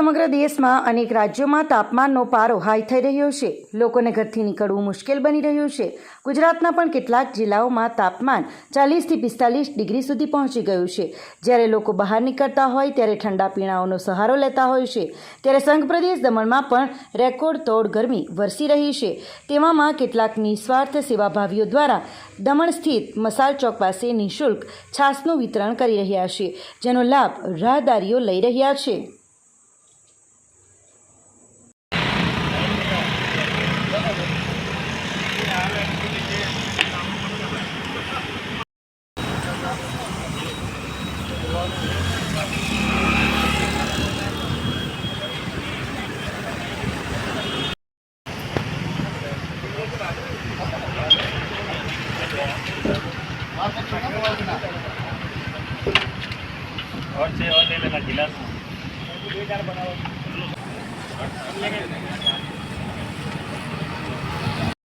સમગ્ર દેશમાં અનેક રાજ્યોમાં તાપમાનનો પારો હાઈ થઈ રહ્યો છે। લોકોને ઘરથી નીકળવું મુશ્કેલ બની રહ્યું છે। ગુજરાતના પણ કેટલાક જિલ્લાઓમાં તાપમાન 40 થી 45 ડિગ્રી સુધી પહોંચી ગયું છે। જ્યારે લોકો બહાર નીકળતા હોય ત્યારે ઠંડા પીણાઓનો સહારો લેતા હોય છે, ત્યારે સંઘ પ્રદેશ દમણમાં પણ રેકોર્ડ તોડ ગરમી વરસી રહી છે। તેવામાં કેટલાક નિસ્વાર્થ સેવાભાવીઓ દ્વારા દમણ સ્થિત મસાલ ચોક પાસે નિઃશુલ્ક છાસનું વિતરણ કરી રહ્યા છે, જેનો લાભ રાહદારીઓ લઈ રહ્યા છે। और ले लेना गिलास।